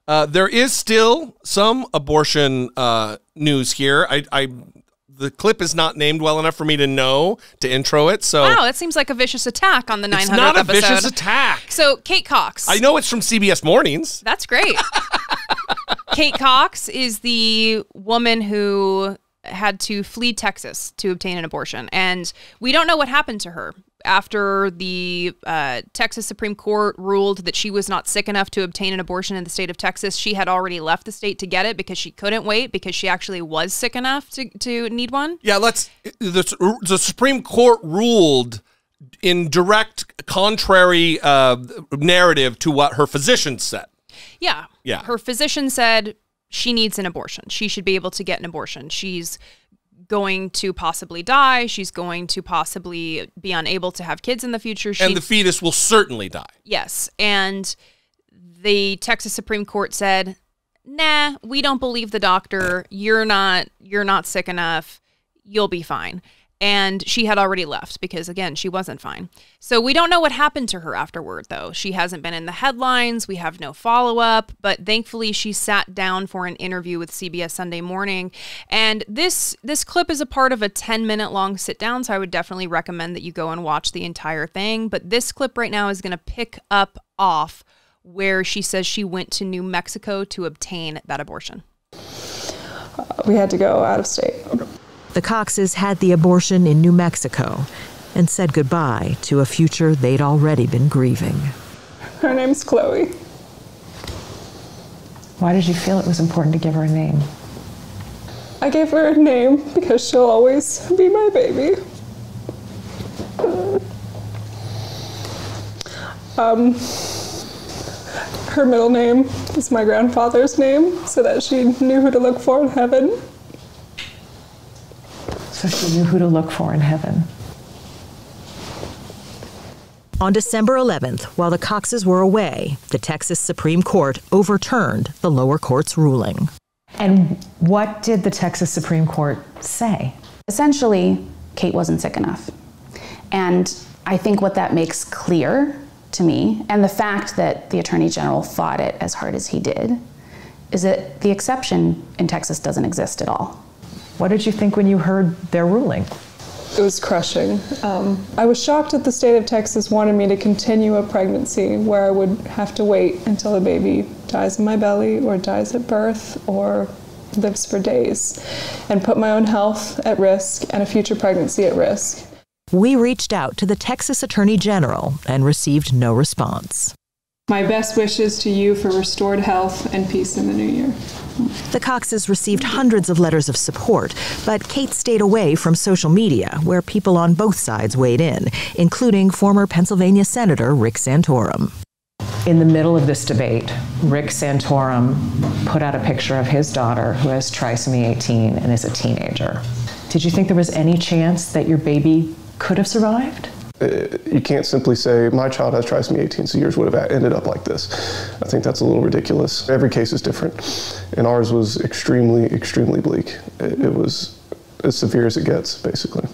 There is still some abortion news here. The clip is not named well enough for me to know to intro it. So wow, that seems like a vicious attack on the 900th episode. It's not a vicious attack. So Kate Cox. I know it's from CBS Mornings. That's great. Kate Cox is the woman who had to flee Texas to obtain an abortion. And we don't know what happened to her. After the Texas Supreme Court ruled that she was not sick enough to obtain an abortion in the state of Texas, she had already left the state to get it because she couldn't wait because she actually was sick enough to need one. Yeah, the Supreme Court ruled in direct contrary narrative to what her physician said. Yeah. Her physician said she needs an abortion. She should be able to get an abortion. She's going to possibly die. She's going to possibly be unable to have kids in the future. And the fetus will certainly die. Yes. And the Texas Supreme Court said, nah, we don't believe the doctor. You're not sick enough. You'll be fine. And she had already left because, again, she wasn't fine. So we don't know what happened to her afterward, though. She hasn't been in the headlines. We have no follow-up. But thankfully, she sat down for an interview with CBS Sunday Morning. And this clip is a part of a 10-minute-long sit-down, so I would definitely recommend that you go and watch the entire thing. But this clip right now is going to pick up off where she says she went to New Mexico to obtain that abortion. We had to go out of state. Okay. The Coxes had the abortion in New Mexico and said goodbye to a future they'd already been grieving. Her name's Chloe. Why did you feel it was important to give her a name? I gave her a name because she'll always be my baby. Her middle name is my grandfather's name so that she knew who to look for in heaven. So she knew who to look for in heaven. On December 11th, while the Coxes were away, the Texas Supreme Court overturned the lower court's ruling. And what did the Texas Supreme Court say? Essentially, Kate wasn't sick enough. And I think what that makes clear to me, and the fact that the Attorney General fought it as hard as he did, is that the exception in Texas doesn't exist at all. What did you think when you heard their ruling? It was crushing. I was shocked that the state of Texas wanted me to continue a pregnancy where I would have to wait until the baby dies in my belly or dies at birth or lives for days and put my own health at risk and a future pregnancy at risk. We reached out to the Texas Attorney General and received no response. My best wishes to you for restored health and peace in the new year. The Coxes received hundreds of letters of support, but Kate stayed away from social media, where people on both sides weighed in, including former Pennsylvania Senator Rick Santorum. In the middle of this debate, Rick Santorum put out a picture of his daughter, who has trisomy 18 and is a teenager. Did you think there was any chance that your baby could have survived? You can't simply say, my child has trisomy 18, so yours would have ended up like this. I think that's a little ridiculous. Every case is different, and ours was extremely, extremely bleak. It was as severe as it gets, basically.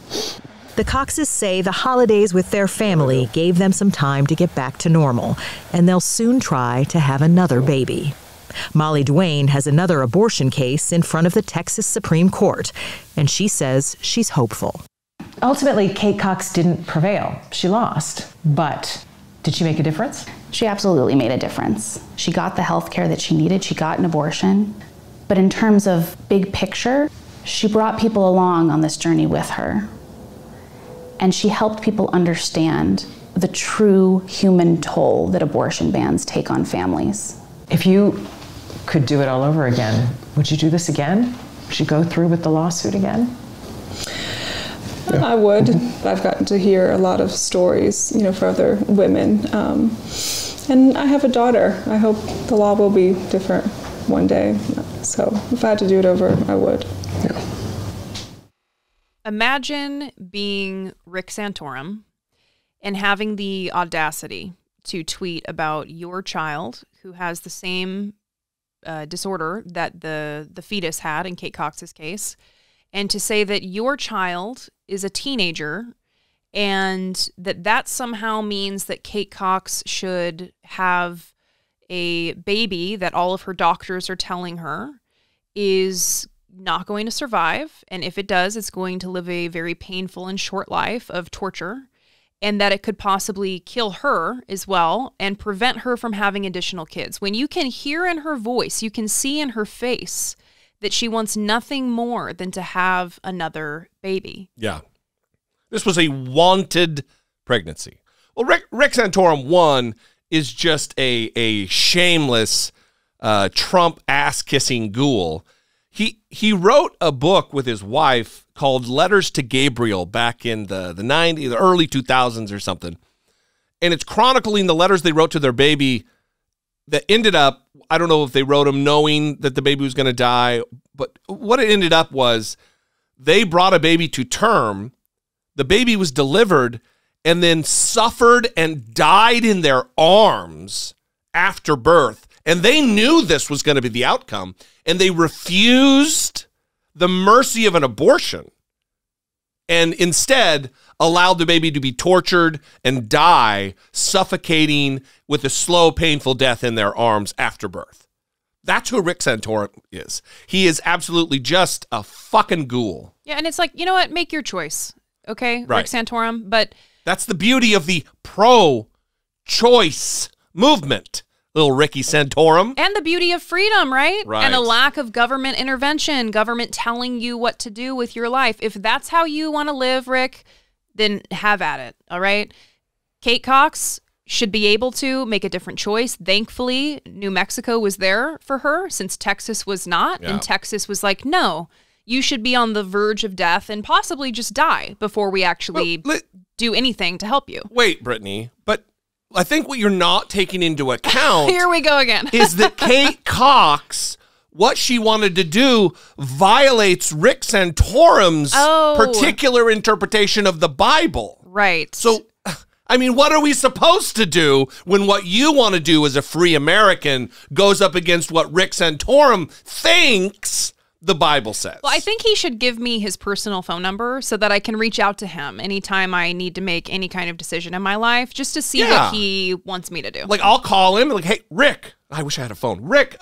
The Coxes say the holidays with their family gave them some time to get back to normal, and they'll soon try to have another baby. Molly Duane has another abortion case in front of the Texas Supreme Court, and she says she's hopeful. Ultimately, Kate Cox didn't prevail. She lost. But did she make a difference? She absolutely made a difference. She got the health care that she needed. She got an abortion. But in terms of big picture, she brought people along on this journey with her. And she helped people understand the true human toll that abortion bans take on families. If you could do it all over again, would you do this again? Would you go through with the lawsuit again? Yeah. I would. I've gotten to hear a lot of stories, for other women. And I have a daughter. I hope the law will be different one day. So if I had to do it over, I would. Yeah. Imagine being Rick Santorum and having the audacity to tweet about your child who has the same disorder that the fetus had in Kate Cox's case, and to say that your child is a teenager and that somehow means that Kate Cox should have a baby that all of her doctors are telling her is not going to survive. And if it does, it's going to live a very painful and short life of torture, and that it could possibly kill her as well and prevent her from having additional kids. When you can hear in her voice, you can see in her face that she wants nothing more than to have another baby. Yeah. This was a wanted pregnancy. Well, Rick Santorum, one, is just a shameless Trump ass-kissing ghoul. He wrote a book with his wife called Letters to Gabriel back in the 90s, the early 2000s or something. And it's chronicling the letters they wrote to their baby that ended up, I don't know if they wrote them knowing that the baby was going to die, but what it ended up was they brought a baby to term, the baby was delivered, and then suffered and died in their arms after birth. And they knew this was going to be the outcome, and they refused the mercy of an abortion and instead allowed the baby to be tortured and die, suffocating with a slow, painful death in their arms after birth. That's who Rick Santorum is. He is absolutely just a fucking ghoul. Yeah, and it's like, you know what? Make your choice, okay, Right. Rick Santorum? But that's the beauty of the pro-choice movement, little Ricky Santorum. and the beauty of freedom, right? Right. And a lack of government intervention, government telling you what to do with your life. If that's how you want to live, Rick, then have at it, all right? Kate Cox should be able to make a different choice. Thankfully, New Mexico was there for her since Texas was not. Yeah. And Texas was like, no, you should be on the verge of death and possibly just die before we actually do anything to help you. Wait, Brittany, but I think what you're not taking into account Here we go again. is that Kate Cox, what she wanted to do violates Rick Santorum's particular interpretation of the Bible. Right. So, I mean, what are we supposed to do when what you want to do as a free American goes up against what Rick Santorum thinks the Bible says? Well, I think he should give me his personal phone number so that I can reach out to him anytime I need to make any kind of decision in my life, just to see Yeah. what he wants me to do. Like, I'll call him, like, hey, Rick, I wish I had a phone. Rick,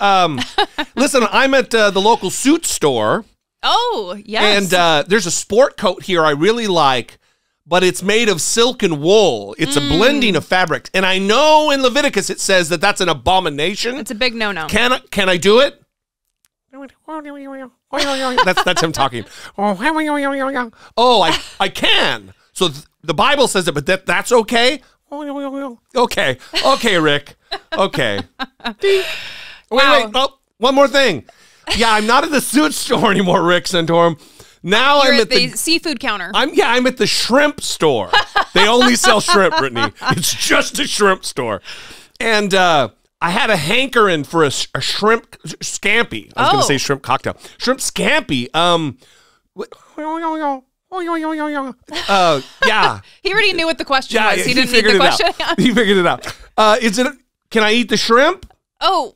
listen, I'm at the local suit store. Oh, yes. And there's a sport coat here I really like, but it's made of silk and wool. It's a blending of fabrics. And I know in Leviticus it says that that's an abomination. It's a big no-no. Can I do it? That's him talking. Oh, I can. So the Bible says it, but that's okay? Okay, Rick. Okay. Wait, oh, one more thing. Yeah, I'm not at the suit store anymore, Rick Santorum. Now You're I'm at the seafood counter. I'm at the shrimp store. They only sell shrimp, Brittany. It's just a shrimp store. And I had a hankering for a shrimp scampi. I was going to say shrimp cocktail. Shrimp scampi. Yeah. He already knew what the question was. He didn't need figured the it question. out. He figured it out. Can I eat the shrimp? Oh.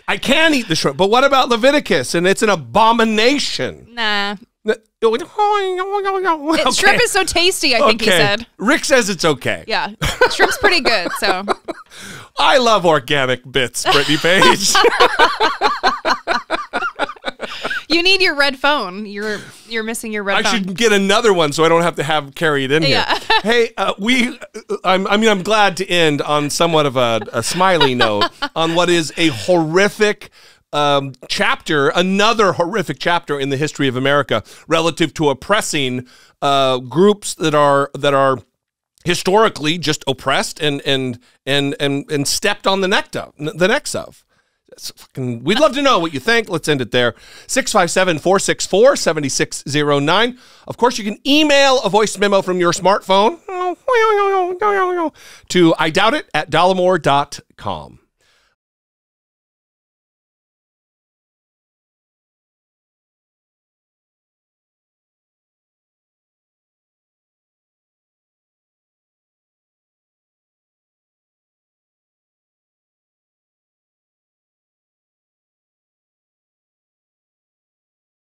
I can eat the shrimp, but what about Leviticus? And it's an abomination. Nah. Okay. Shrimp is so tasty, I think he said. Rick says it's okay. Yeah. Shrimp's pretty good, so. I love organic bits, Brittany Page. You need your red phone. You're missing your red phone. I should get another one so I don't have to carry it in here. Yeah. Hey, I'm glad to end on somewhat of a smiley note on what is a horrific chapter, another horrific chapter in the history of America relative to oppressing groups that are historically just oppressed and stepped on the necks of. We'd love to know what you think. Let's end it there. 657-464-7609. Of course, you can email a voice memo from your smartphone to idoubt it@dollemore.com.